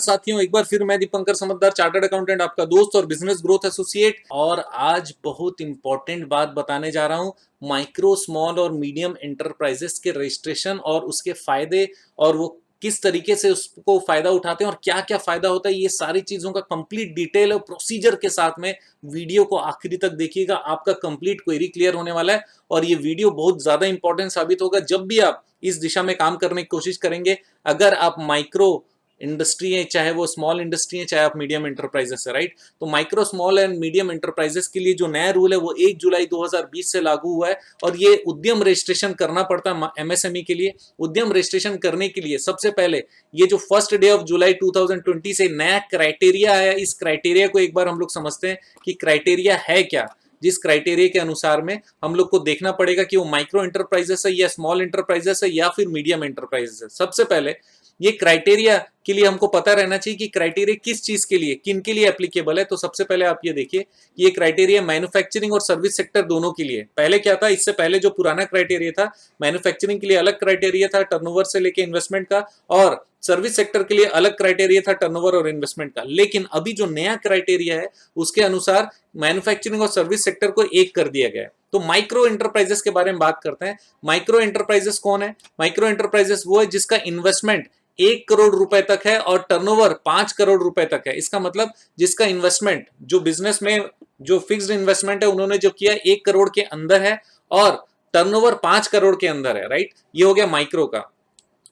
साथियों, एक बार फिर मैं दीपंकर समझदार, चार्टर्ड अकाउंटेंट, आपका दोस्त और बिजनेस ग्रोथ एसोसिएट। और आज बहुत इंपॉर्टेंट बात बताने जा रहा हूं, माइक्रो स्मॉल और मीडियम एंटरप्राइजेस के रजिस्ट्रेशन और उसके फायदे, और वो किस तरीके से उसको फायदा उठाते हैं और क्या क्या फायदा होता है, ये सारी चीजों का कंप्लीट डिटेल और प्रोसीजर के साथ में वीडियो को आखिरी तक देखिएगा। आपका कंप्लीट क्वेरी क्लियर होने वाला है और ये वीडियो बहुत ज्यादा इंपॉर्टेंट साबित होगा जब भी आप इस दिशा में काम करने की कोशिश करेंगे। अगर आप माइक्रो इंडस्ट्री है, चाहे वो स्मॉल इंडस्ट्री है, चाहे आप मीडियम एंटरप्राइजेस है, राइट। तो micro small and medium enterprises के लिए जो नया रूल है वो 1 जुलाई 2020 से लागू हुआ है और ये उद्यम रजिस्ट्रेशन करना पड़ता है एमएसएमई के लिए। उद्यम रजिस्ट्रेशन करने के लिए सबसे पहले ये जो 1 डे ऑफ जुलाई 2020 से नया क्राइटेरिया आया, इस क्राइटेरिया को एक बार हम लोग समझते हैं कि क्राइटेरिया है क्या। जिस क्राइटेरिया के अनुसार में हम लोग को देखना पड़ेगा कि वो माइक्रो एंटरप्राइजेस है या स्मॉल एंटरप्राइजेस है या फिर मीडियम एंटरप्राइजेस है। सबसे पहले ये क्राइटेरिया के लिए हमको पता रहना चाहिए कि क्राइटेरिया किस चीज के लिए, किन के लिए एप्लीकेबल है। तो सबसे पहले आप ये देखिए कि ये क्राइटेरिया मैन्युफैक्चरिंग और सर्विस सेक्टर दोनों के लिए। पहले क्या था, इससे पहले जो पुराना क्राइटेरिया था, मैन्युफैक्चरिंग के लिए अलग क्राइटेरिया था टर्नओवर से लेके इन्वेस्टमेंट का, और सर्विस सेक्टर के लिए अलग क्राइटेरिया था टर्नओवर और इन्वेस्टमेंट का। लेकिन अभी जो नया क्राइटेरिया है उसके अनुसार मैन्युफैक्चरिंग और सर्विस सेक्टर को एक कर दिया गया है। तो माइक्रो एंटरप्राइजेस के बारे में बात करते हैं। माइक्रो एंटरप्राइजेस कौन है? माइक्रो एंटरप्राइजेस वो है जिसका इन्वेस्टमेंट 1 करोड़ रुपए तक है और टर्नओवर 5 करोड़ रुपए तक है। इसका मतलब जिसका इन्वेस्टमेंट, जो बिजनेस में जो फिक्स्ड इन्वेस्टमेंट है उन्होंने जो किया 1 करोड़ के अंदर है और टर्नओवर 5 करोड़ के अंदर है, राइट। ये हो गया माइक्रो का।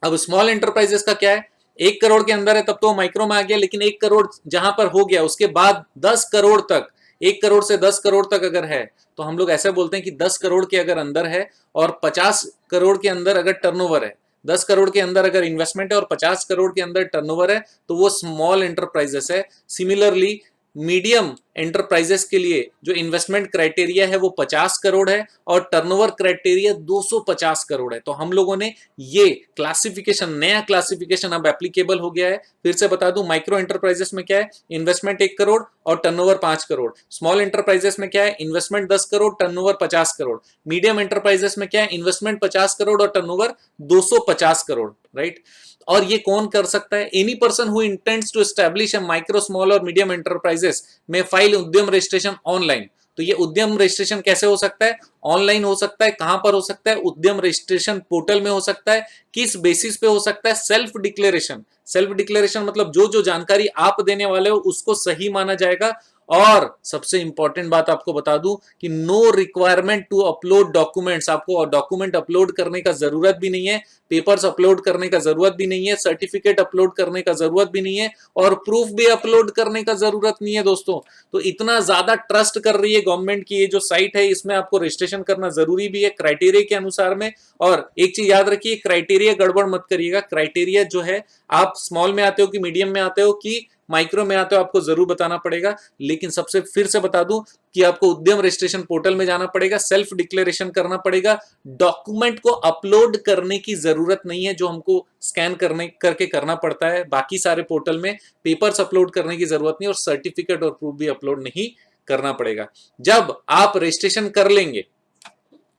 अब स्मॉल एंटरप्राइजेस का क्या है? 1 करोड़ के अंदर है तब तो माइक्रो में आ गया, लेकिन 1 करोड़ जहां पर हो गया उसके बाद 10 करोड़ तक, 1 करोड़ से 10 करोड़ तक अगर है तो हम लोग ऐसे बोलते हैं कि 10 करोड़ के अगर अंदर है और 50 करोड़ के अंदर अगर टर्नओवर है, 10 करोड़ के अंदर अगर इन्वेस्टमेंट है और 50 करोड़ के अंदर टर्नओवर है तो वो स्मॉल एंटरप्राइजेस है। सिमिलरली मीडियम एंटरप्राइजेस के लिए जो इन्वेस्टमेंट क्राइटेरिया है वो 50 करोड़ है और टर्नओवर क्राइटेरिया 250 करोड़ है। तो हम लोगों ने ये क्लासिफिकेशन, नया क्लासिफिकेशन अब एप्लीकेबल हो गया है। फिर से बता दूं, माइक्रो एंटरप्राइजेस में क्या है? इन्वेस्टमेंट 1 करोड़ और टर्नओवर 5 करोड़। स्मॉल एंटरप्राइजेस में क्या है? Investment 10 crore, turnover 50 crore. Medium enterprises में क्या है? इन्वेस्टमेंट 50 करोड़ और टर्नओवर 250 करोड़, राइट। और ये कौन कर सकता है? Any person who intends to establish a micro small और मीडियम एंटरप्राइजेस में फाइल उद्यम रजिस्ट्रेशन ऑनलाइन। तो ये उद्यम रजिस्ट्रेशन कैसे हो सकता है? ऑनलाइन हो सकता है। कहां पर हो सकता है? उद्यम रजिस्ट्रेशन पोर्टल में हो सकता है। किस बेसिस पे हो सकता है? Self declaration. सेल्फ डिक्लेरेशन मतलब जो जो जानकारी आप देने वाले हो उसको सही माना जाएगा। और सबसे इंपॉर्टेंट बात आपको बता दूं कि no requirement to upload documents. आपको डॉक्यूमेंट अपलोड करने का जरूरत भी नहीं है, पेपर्स अपलोड करने का जरूरत भी नहीं है, सर्टिफिकेट अपलोड करने का जरूरत भी नहीं है और प्रूफ भी अपलोड करने का जरूरत नहीं है दोस्तों। तो इतना ज्यादा ट्रस्ट कर रही है गवर्नमेंट की ये जो साइट है, इसमें आपको रजिस्ट्रेशन करना जरूरी भी है क्राइटेरिया के अनुसार में। और एक चीज याद रखिए, क्राइटेरिया गड़बड़ मत करिएगा। क्राइटेरिया जो है, आप स्मॉल में आते हो कि मीडियम में आते हो कि माइक्रो में आते हो, आपको जरूर बताना पड़ेगा। लेकिन सबसे फिर से बता दूं कि आपको उद्यम रजिस्ट्रेशन पोर्टल में जाना पड़ेगा, सेल्फ डिक्लेरेशन करना पड़ेगा। डॉक्यूमेंट को अपलोड करने की जरूरत नहीं है जो हमको स्कैन करके करना पड़ता है बाकी सारे पोर्टल में। पेपर्स अपलोड करने की जरूरत नहीं और सर्टिफिकेट और प्रूफ भी अपलोड नहीं करना पड़ेगा। जब आप रजिस्ट्रेशन कर लेंगे,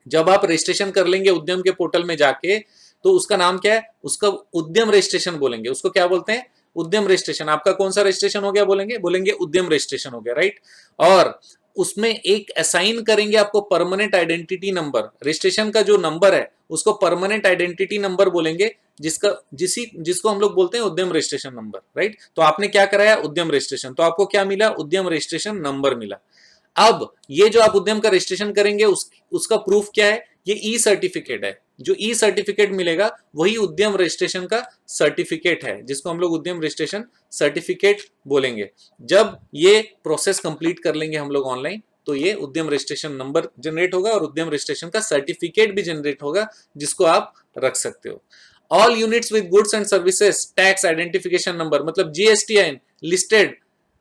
जब आप रजिस्ट्रेशन कर लेंगे उद्यम के पोर्टल में जाके, तो उसका नाम क्या है? उसका उद्यम रजिस्ट्रेशन बोलेंगे। उसको क्या बोलते हैं? उद्यम रजिस्ट्रेशन। आपका कौन सा रजिस्ट्रेशन हो गया? बोलेंगे उद्यम रजिस्ट्रेशन हो गया, राइट। और उसमें एक असाइन करेंगे आपको परमानेंट आइडेंटिटी नंबर। रजिस्ट्रेशन का जो नंबर है उसको परमानेंट आइडेंटिटी नंबर बोलेंगे, जिसको हम लोग बोलते हैं उद्यम रजिस्ट्रेशन नंबर, राइट। तो आपने क्या कराया? उद्यम रजिस्ट्रेशन। तो आपको क्या मिला? उद्यम रजिस्ट्रेशन नंबर मिला। अब ये जो आप उद्यम का रजिस्ट्रेशन करेंगे उसका प्रूफ क्या है? ये ई सर्टिफिकेट है। जो ई सर्टिफिकेट मिलेगा वही उद्यम रजिस्ट्रेशन का सर्टिफिकेट है, जिसको हम लोग उद्यम रजिस्ट्रेशन सर्टिफिकेट बोलेंगे। जब ये प्रोसेस कंप्लीट कर लेंगे हम लोग ऑनलाइन, तो ये उद्यम रजिस्ट्रेशन नंबर जनरेट होगा और उद्यम रजिस्ट्रेशन का सर्टिफिकेट भी जनरेट होगा, जिसको आप रख सकते हो। All units with goods and services tax identification number, मतलब GSTIN listed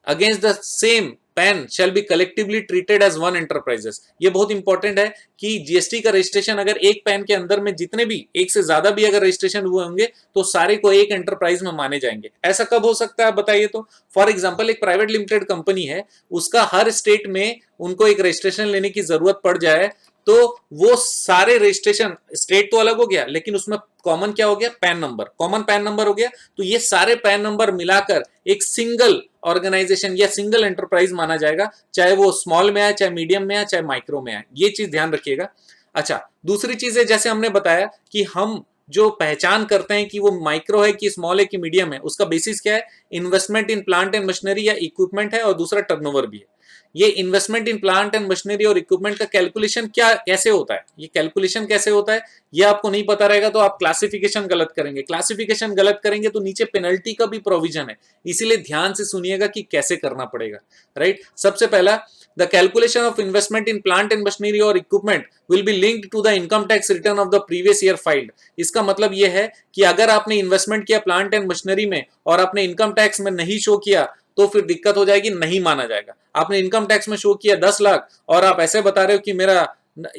against the same PAN shall be collectively treated as one enterprises. ये बहुत इंपॉर्टेंट है कि जीएसटी का रजिस्ट्रेशन अगर एक पैन के अंदर में जितने भी, एक से ज्यादा भी अगर रजिस्ट्रेशन हुए होंगे तो सारे को एक एंटरप्राइज में माने जाएंगे। ऐसा कब हो सकता है आप बताइए तो? फॉर एग्जांपल, एक प्राइवेट लिमिटेड कंपनी है, उसका हर स्टेट में उनको एक रजिस्ट्रेशन लेने की जरूरत पड़ जाए तो वो सारे रजिस्ट्रेशन, स्टेट तो अलग हो गया लेकिन उसमें कॉमन क्या हो गया, pan number, common pan number हो गया। तो ये सारे पैन नंबर मिलाकर एक सिंगल ऑर्गेनाइजेशन या सिंगल एंटरप्राइज माना जाएगा, चाहे वो स्मॉल में आए, चाहे मीडियम में आए, चाहे माइक्रो में आए। ये चीज ध्यान रखिएगा। अच्छा, दूसरी चीज है, जैसे हमने बताया कि हम जो पहचान करते हैं कि वो माइक्रो है कि स्मॉल है कि मीडियम है, उसका बेसिस क्या है, investment in plant and machinery या इक्विपमेंट है, और दूसरा टर्नओवर भी है। ये investment in plant and machinery और इक्विपमेंट का कैलकुलेशन क्या कैसे होता है, ये कैलकुलेशन कैसे होता है ये आपको नहीं पता रहेगा तो आप क्लासिफिकेशन गलत करेंगे, क्लासिफिकेशन गलत करेंगे तो नीचे पेनल्टी का भी प्रोविजन है, इसीलिए ध्यान से सुनिएगा कि कैसे करना पड़ेगा। राइट, सबसे पहला, the calculation of investment in plant and machinery और equipment will be linked to the income tax return of the previous year filed. इसका मतलब यह है कि अगर आपने इन्वेस्टमेंट किया प्लांट एंड मशीनरी में और आपने इनकम टैक्स में नहीं शो किया तो फिर दिक्कत हो जाएगी, नहीं माना जाएगा। आपने इनकम टैक्स में शो किया 10 लाख और आप ऐसे बता रहे हो कि मेरा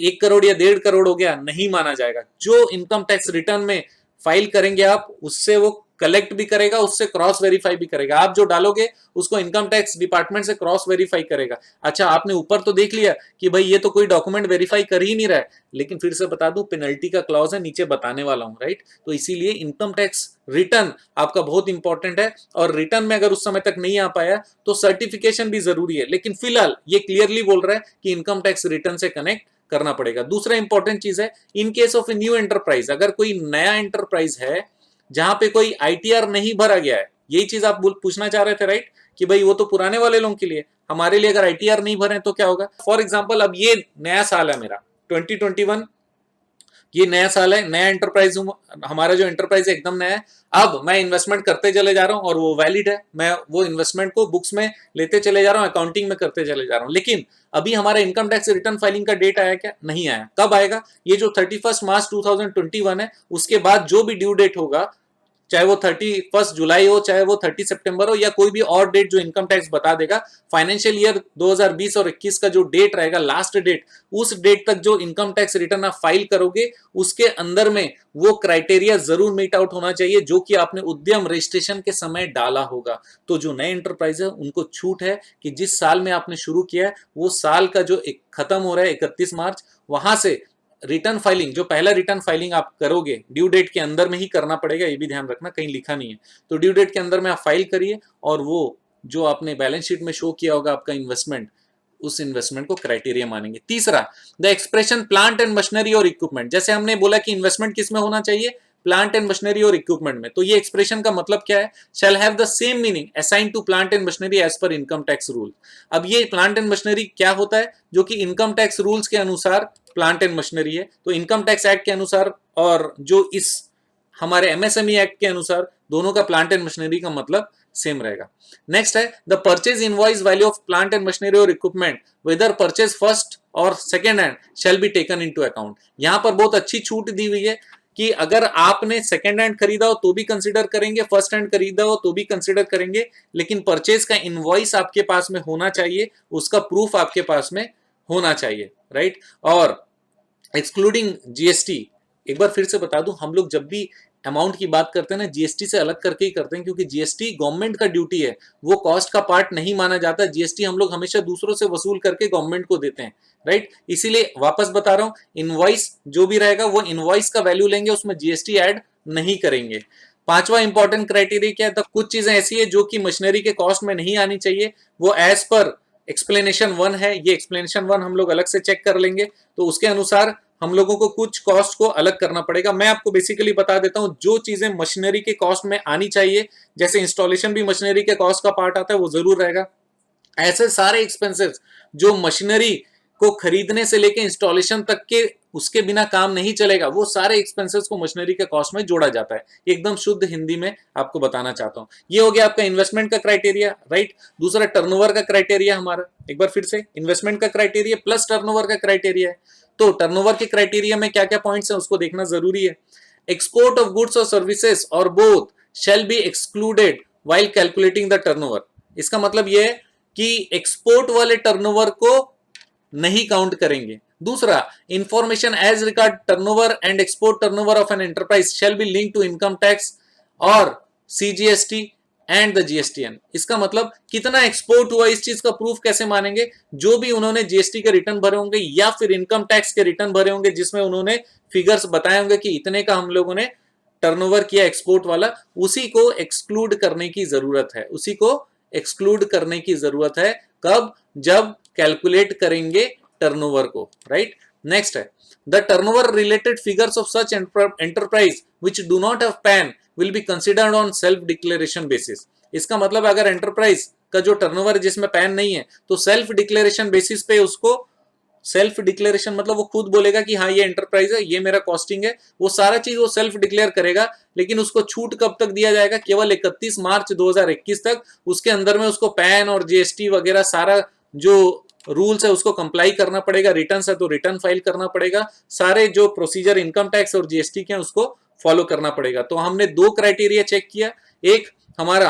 1 करोड़ या 1.5 करोड़ हो गया, नहीं माना जाएगा। जो इनकम टैक्स रिटर्न में फाइल करेंगे आप, उससे वो कलेक्ट भी करेगा, उससे क्रॉस वेरीफाई भी करेगा। आप जो डालोगे उसको इनकम टैक्स डिपार्टमेंट से क्रॉस वेरीफाई करेगा। अच्छा, आपने ऊपर तो देख लिया कि भाई ये तो कोई डॉक्यूमेंट वेरीफाई कर ही नहीं रहा है, लेकिन फिर से बता दूं पेनल्टी का क्लॉज है, नीचे बताने वाला हूं। राइट, तो इसीलिए इनकम टैक्स रिटर्न आपका बहुत इंपॉर्टेंट है, और रिटर्न में अगर उस समय तक नहीं आ पाया तो सर्टिफिकेशन भी जरूरी है, लेकिन फिलहाल ये क्लियरली बोल रहा है कि इनकम टैक्स रिटर्न से कनेक्ट करना पड़ेगा। दूसरा इंपॉर्टेंट चीज है, in case of a new enterprise, अगर कोई नया एंटरप्राइज है जहां पे कोई आईटीआर नहीं भरा गया है, यही चीज आप पूछना चाह रहे थे, राइट, कि भाई वो तो पुराने वाले लोगों के लिए, हमारे लिए अगर आईटीआर नहीं भरे तो क्या होगा। फॉर एग्जांपल, अब ये नया साल है मेरा 2021, ये नया साल है, नया एंटरप्राइज हमारा जो एंटरप्राइज है एकदम नया है। अब मैं इन्वेस्टमेंट करते चले जा रहा हूं और वो वैलिड है, मैं वो इन्वेस्टमेंट को बुक्स में लेते चले जा रहा हूं, अकाउंटिंग में करते चले जा रहा हूं, लेकिन अभी हमारा इनकम टैक्स रिटर्न फाइलिंग का डेट आया क्या, नहीं आया। कब आएगा, ये जो 31 मार्च 2021 है, उसके बाद जो भी ड्यू डेट होगा, चाहे वो 31 जुलाई हो, चाहे वो 30 सितंबर हो, या कोई भी और डेट जो इनकम टैक्स बता देगा, फाइनेंशियल ईयर 2020 और 21 का जो डेट रहेगा, लास्ट डेट, उस डेट तक जो इनकम टैक्स रिटर्न आप फाइल करोगे, उसके अंदर में वो क्राइटेरिया जरूर मीट आउट होना चाहिए जो कि आपने उद्यम रजिस्ट्रेशन के समय डाला होगा। तो जो नए एंटरप्राइज है उनको छूट है कि जिस साल में आपने शुरू किया है वो साल का जो खत्म हो रहा है 31 मार्च, वहां से रिटर्न फाइलिंग, जो पहला रिटर्न फाइलिंग आप करोगे ड्यू डेट के अंदर में ही करना पड़ेगा, ये भी ध्यान रखना, कहीं लिखा नहीं है। तो ड्यू डेट के अंदर में आप फाइल करिए, और वो जो आपने बैलेंस शीट में शो किया होगा आपका इन्वेस्टमेंट, उस इन्वेस्टमेंट को क्राइटेरिया मानेंगे। तीसरा, the expression plant and machinery और इक्विपमेंट, जैसे हमने बोला कि इन्वेस्टमेंट किस में होना चाहिए, प्लांट एंड मशीनरी और इक्विपमेंट में, तो ये एक्सप्रेशन का मतलब क्या है, shall have the same meaning assign to plant and machinery as per income tax rule. अब ये प्लांट एंड मशीनरी क्या होता है, जो कि इनकम टैक्स रूल्स के अनुसार प्लांट एंड मशीनरी है, तो इनकम टैक्स एक्ट के अनुसार और जो इस हमारे एमएसएमई एक्ट के अनुसार, दोनों का प्लांट एंड मशीनरी का मतलब सेम रहेगा। नेक्स्ट है, the purchase invoice value of plant and machinery और इक्विपमेंट वेदर परचेज फर्स्ट और second hand shall be taken into account. यहां पर बहुत अच्छी छूट दी हुई है कि अगर आपने सेकेंड हैंड खरीदा हो तो भी कंसिडर करेंगे, फर्स्ट हैंड खरीदा हो तो भी कंसिडर करेंगे, लेकिन परचेज का इनवॉइस आपके पास में होना चाहिए, उसका प्रूफ आपके पास में होना चाहिए। राइट, और एक्सक्लूडिंग जीएसटी, एक बार फिर से बता दूं, हम लोग जब भी अमाउंट की बात करते हैं ना, जीएसटी से अलग करके ही करते हैं, क्योंकि जीएसटी गवर्नमेंट का ड्यूटी है, वो कॉस्ट का पार्ट नहीं माना जाता। जीएसटी हम लोग हमेशा दूसरों से वसूल करके गवर्नमेंट को देते हैं। राइट, इसीलिए वापस बता रहा हूं, इनवॉइस जो भी रहेगा वो इनवॉइस का वैल्यू लेंगे, उसमें जीएसटी ऐड नहीं करेंगे। पांचवा इंपॉर्टेंट क्राइटेरिया क्या है, तो कुछ चीजें ऐसी है जो कि मशीनरी के कॉस्ट में नहीं आनी चाहिए, वो एज पर एक्सप्लेनेशन 1 है, ये एक्सप्लेनेशन 1 हम लोग अलग से चेक कर लेंगे, तो उसके अनुसार हम लोगों को कुछ कॉस्ट को अलग करना पड़ेगा। मैं आपको बेसिकली बता देता हूं, जो चीजें मशीनरी के कॉस्ट में आनी चाहिए, जैसे इंस्टॉलेशन भी मशीनरी के कॉस्ट का पार्ट आता है, वो जरूर रहेगा। ऐसे सारे एक्सपेंसेस जो मशीनरी को खरीदने से लेके इंस्टॉलेशन तक के, उसके बिना काम नहीं चलेगा, वो सारे एक्सपेंसेस को मशीनरी के कॉस्ट में जोड़ा जाता है। एकदम शुद्ध हिंदी में आपको बताना चाहता हूं। ये हो गया आपका इन्वेस्टमेंट का क्राइटेरिया। राइट, दूसरा टर्नओवर का क्राइटेरिया हमारा, एक बार फिर से, इन्वेस्टमेंट का क्राइटेरिया प्लस टर्नओवर का क्राइटेरिया है। तो टर्नओवर के क्राइटेरिया में क्या क्या पॉइंट्स हैं उसको देखना जरूरी है। एक्सपोर्ट ऑफ गुड्स और सर्विसेज और both shall be excluded while calculating the turnover. इसका मतलब यह है कि एक्सपोर्ट वाले टर्नओवर को नहीं काउंट करेंगे। दूसरा, information as regard turnover and export turnover of an enterprise shall be linked to income tax और सीजीएसटी एंड द जीएसटीएन। इसका मतलब कितना एक्सपोर्ट हुआ इस चीज का प्रूफ कैसे मानेंगे? जो भी उन्होंने जीएसटी के रिटर्न भरे होंगे या फिर इनकम टैक्स के रिटर्न भरे होंगे जिसमें उन्होंने फिगर्स बताए होंगे कि इतने का हम लोगों ने टर्नओवर किया एक्सपोर्ट वाला, उसी को एक्सक्लूड करने की जरूरत है, उसी को एक्सक्लूड करने की जरूरत है। कब? जब कैलकुलेट करेंगे टर्नओवर को, राइट। नेक्स्ट है the turnover related figures of such enterprise which do not have pan will be considered on self declaration basis. इसका मतलब अगर एंटरप्राइज का जो टर्नओवर जिसमें पैन नहीं है तो सेल्फ डिक्लेरेशन बेसिस पे उसको, सेल्फ डिक्लेरेशन मतलब वो खुद बोलेगा कि हाँ ये एंटरप्राइज है, ये मेरा कॉस्टिंग है, वो सारा चीज वो सेल्फ डिक्लेयर करेगा। लेकिन उसको छूट कब तक दिया जाएगा? केवल 31 मार्च 2021 तक। उसके अंदर में उसको पैन और जीएसटी वगैरह सारा जो रूल्स है उसको कंप्लाई करना पड़ेगा। रिटर्न है तो रिटर्न फाइल करना पड़ेगा। सारे जो प्रोसीजर इनकम टैक्स और जीएसटी के हैं उसको फॉलो करना पड़ेगा। तो हमने दो क्राइटेरिया चेक किया, एक हमारा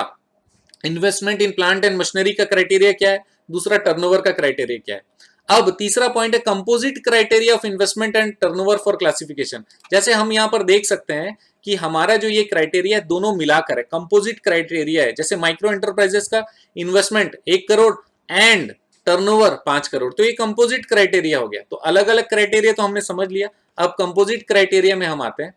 investment in plant and machinery का क्राइटेरिया क्या है, दूसरा टर्नओवर का क्राइटेरिया क्या है। अब तीसरा पॉइंट है composite criteria of investment and turnover for classification. जैसे हम यहां पर देख सकते हैं कि हमारा जो ये क्राइटेरिया दोनों मिलाकर है, कंपोजिट क्राइटेरिया है। जैसे माइक्रो एंटरप्राइजेस का investment 1 crore and turnover 5 crore, तो ये कंपोजिट क्राइटेरिया हो गया। तो अलग अलग क्राइटेरिया तो हमने समझ लिया। अब कंपोजिट क्राइटेरिया में हम आते हैं।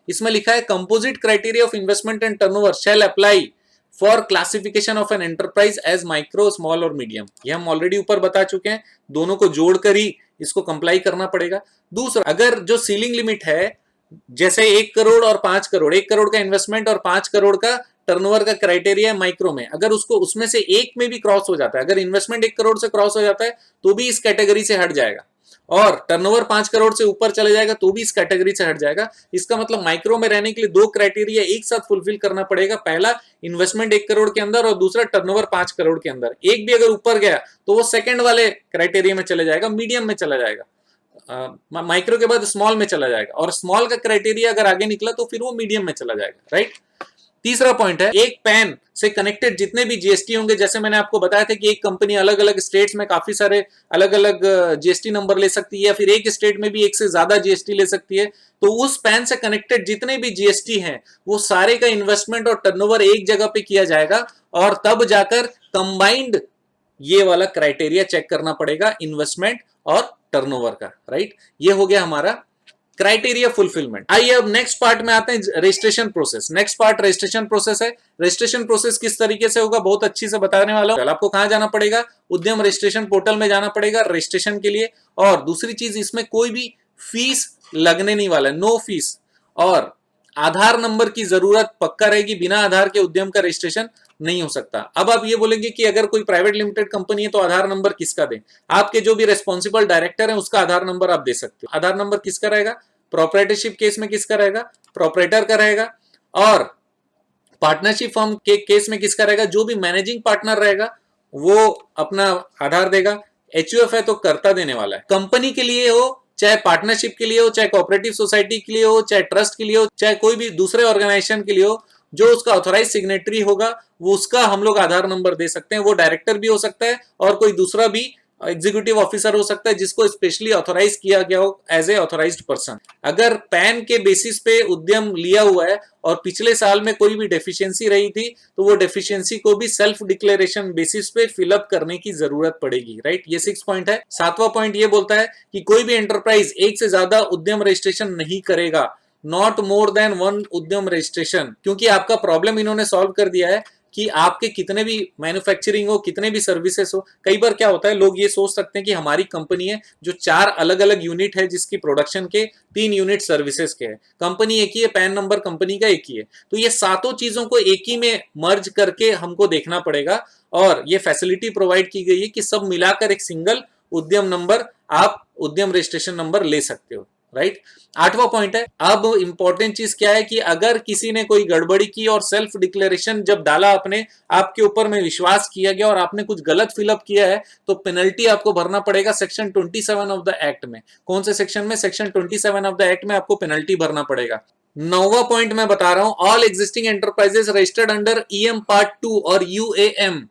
इसमें लिखा है composite criteria of investment and turnover shall apply for classification of an enterprise as micro, small और मीडियम। ये हम ऑलरेडी ऊपर बता चुके हैं, दोनों को जोड़कर ही इसको कंप्लाई करना पड़ेगा। दूसरा, अगर जो सीलिंग लिमिट है जैसे 1 करोड़ और 5 करोड़, 1 करोड़ का इन्वेस्टमेंट और 5 करोड़ का टर्नओवर का क्राइटेरिया है माइक्रो में, अगर उसको उसमें से एक में भी क्रॉस हो जाता है, अगर इन्वेस्टमेंट 1 करोड़ से क्रॉस हो जाता है तो भी इस कैटेगरी से हट जाएगा, और टर्नओवर 5 करोड़ से ऊपर चले जाएगा तो भी इस कैटेगरी से हट जाएगा। इसका मतलब माइक्रो में रहने के लिए दो क्राइटेरिया एक साथ फुलफिल करना पड़ेगा। पहला इन्वेस्टमेंट 1 करोड़ के अंदर और दूसरा टर्नओवर 5 करोड़ के अंदर। एक भी अगर ऊपर गया तो वो सेकंड वाले क्राइटेरिया में चले जाएगा, मीडियम में चला जाएगा, माइक्रो के बाद स्मॉल में चला जाएगा, और स्मॉल का क्राइटेरिया अगर आगे निकला तो फिर वो मीडियम में चला जाएगा, राइट। तीसरा पॉइंट है एक पैन से कनेक्टेड जितने भी जीएसटी होंगे, जैसे मैंने आपको बताया था कि एक कंपनी अलग अलग स्टेट्स में काफी सारे अलग अलग जीएसटी नंबर ले सकती है, या फिर एक स्टेट में भी एक से ज्यादा जीएसटी ले सकती है। तो उस पैन से कनेक्टेड जितने भी जीएसटी हैं वो सारे का इन्वेस्टमेंट और टर्नओवर एक जगह पे किया जाएगा, और तब जाकर कंबाइंड ये वाला क्राइटेरिया चेक करना पड़ेगा इन्वेस्टमेंट और टर्नओवर का, राइट। ये हो गया हमारा क्राइटेरिया फुलफिलमेंट। आइए अब नेक्स्ट पार्ट में आते हैं, registration process. Next part registration process है। रजिस्ट्रेशन प्रोसेस किस तरीके से होगा बहुत अच्छी से बताने वाला हूं। आपको कहां जाना पड़ेगा? उद्यम रजिस्ट्रेशन पोर्टल में जाना पड़ेगा रजिस्ट्रेशन के लिए। और दूसरी चीज, इसमें कोई भी फीस लगने नहीं वाला है, नो फीस। और आधार नंबर की जरूरत पक्का रहेगी, बिना आधार के उद्यम का रजिस्ट्रेशन नहीं हो सकता। अब आप ये बोलेंगे कि अगर कोई प्राइवेट लिमिटेड कंपनी है तो आधार नंबर किसका दें? आपके जो भी रेस्पॉन्सिबल डायरेक्टर है उसका आधार नंबर आप दे सकते हो। आधार नंबर किसका रहेगा? प्रोप्राइटरशिप केस में किसका रहेगा? प्रोप्राइटर का रहेगा। और पार्टनरशिप फर्म के केस में किसका रहेगा? जो भी मैनेजिंग पार्टनर रहेगा वो अपना आधार देगा। एचयूएफ है तो कर्ता देने वाला है। कंपनी के लिए हो, चाहे पार्टनरशिप के लिए हो, चाहे कोऑपरेटिव सोसाइटी के लिए हो, चाहे ट्रस्ट के लिए हो, चाहे कोई भी दूसरे ऑर्गेनाइजेशन के लिए हो, जो उसका ऑथोराइज सिग्नेटरी होगा वो उसका हम लोग आधार नंबर दे सकते हैं। वो डायरेक्टर भी हो सकता है और कोई दूसरा भी एग्जीक्यूटिव ऑफिसर हो सकता है जिसको स्पेशली ऑथोराइज किया गया हो एज ए ऑथोराइज्ड पर्सन। अगर पैन के बेसिस पे उद्यम लिया हुआ है और पिछले साल में कोई भी डेफिशिएंसी रही थी तो वो डेफिशिएंसी को भी सेल्फ डिक्लेरेशन बेसिस पे फिलअप करने की जरूरत पड़ेगी, राइट। ये 6 पॉइंट है। 7वां पॉइंट ये बोलता है कि कोई भी एंटरप्राइज एक से ज्यादा उद्यम रजिस्ट्रेशन नहीं करेगा, नॉट मोर देन 1 उद्यम रजिस्ट्रेशन। क्योंकि आपका प्रॉब्लम इन्होंने सॉल्व कर दिया है कि आपके कितने भी मैन्युफैक्चरिंग हो, कितने भी सर्विसेज हो। कई बार क्या होता है, लोग ये सोच सकते हैं कि हमारी कंपनी है जो 4 अलग अलग यूनिट है जिसकी प्रोडक्शन के 3 यूनिट सर्विसेज के है। कंपनी एक ही है, पैन नंबर कंपनी का एक ही है। तो ये सातों चीजों को एक ही में मर्ज करके हमको देखना पड़ेगा, और ये फैसिलिटी प्रोवाइड की गई है कि सब मिलाकर एक सिंगल उद्यम नंबर, आप उद्यम रजिस्ट्रेशन नंबर ले सकते हो, राइट। 8वां पॉइंट है, अब इंपॉर्टेंट चीज क्या है कि अगर किसी ने कोई गड़बड़ी की और सेल्फ डिक्लेरेशन जब डाला, आपने आपके ऊपर में विश्वास किया गया और आपने कुछ गलत फिलअप किया है तो पेनल्टी आपको भरना पड़ेगा सेक्शन 27 ऑफ द एक्ट में। कौन से सेक्शन में? सेक्शन 27 ऑफ द एक्ट में आपको पेनल्टी भरना पड़ेगा। 9वां पॉइंट मैं बता रहा हूं, all existing enterprises registered under EM part 2 और यूएएम।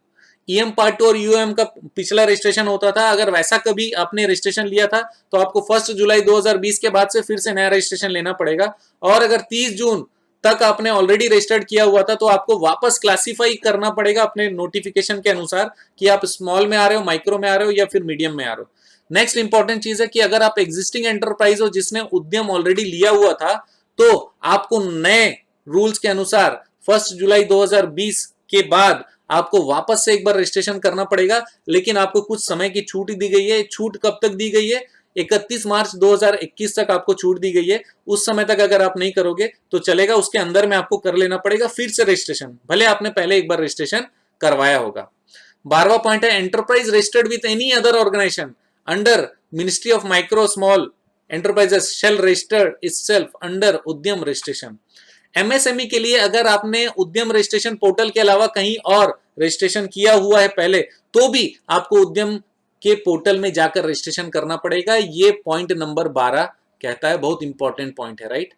ईएम पार्ट 2 और यूएम का पिछला रजिस्ट्रेशन होता था, अगर वैसा कभी आपने रजिस्ट्रेशन लिया था तो आपको 1 जुलाई 2020 के बाद से फिर से नया रजिस्ट्रेशन लेना पड़ेगा। और अगर 30 जून तक आपने ऑलरेडी रजिस्टर्ड किया हुआ था, तो आपको वापस क्लासिफाई करना पड़ेगा अपने नोटिफिकेशन के अनुसार कि आप स्मॉल में आ रहे हो, माइक्रो में आ रहे हो या फिर मीडियम में आ रहे हो। नेक्स्ट इंपॉर्टेंट चीज है कि अगर आप एग्जिस्टिंग एंटरप्राइज हो जिसने उद्यम ऑलरेडी लिया हुआ था, तो आपको नए रूल्स के अनुसार 1 जुलाई 2020 के बाद आपको वापस से एक बार रजिस्ट्रेशन करना पड़ेगा, लेकिन आपको कुछ समय की छूट दी गई है। छूट कब तक दी गई है? 31 मार्च 2021 तक आपको छूट दी गई है। उस समय तक अगर आप नहीं करोगे तो चलेगा, उसके अंदर में आपको कर लेना पड़ेगा फिर से रजिस्ट्रेशन, भले आपने पहले एक बार रजिस्ट्रेशन करवाया होगा। 12वां पॉइंट है enterprise registered with any other organisation under ministry of micro small enterprises shall registered itself under Udyam registration. MSME के लिए अगर आपने उद्यम रजिस्ट्रेशन पोर्टल के अलावा कहीं और रजिस्ट्रेशन किया हुआ है पहले, तो भी आपको उद्यम के पोर्टल में जाकर रजिस्ट्रेशन करना पड़ेगा। ये पॉइंट नंबर 12 कहता है, बहुत इंपॉर्टेंट पॉइंट है, राइट।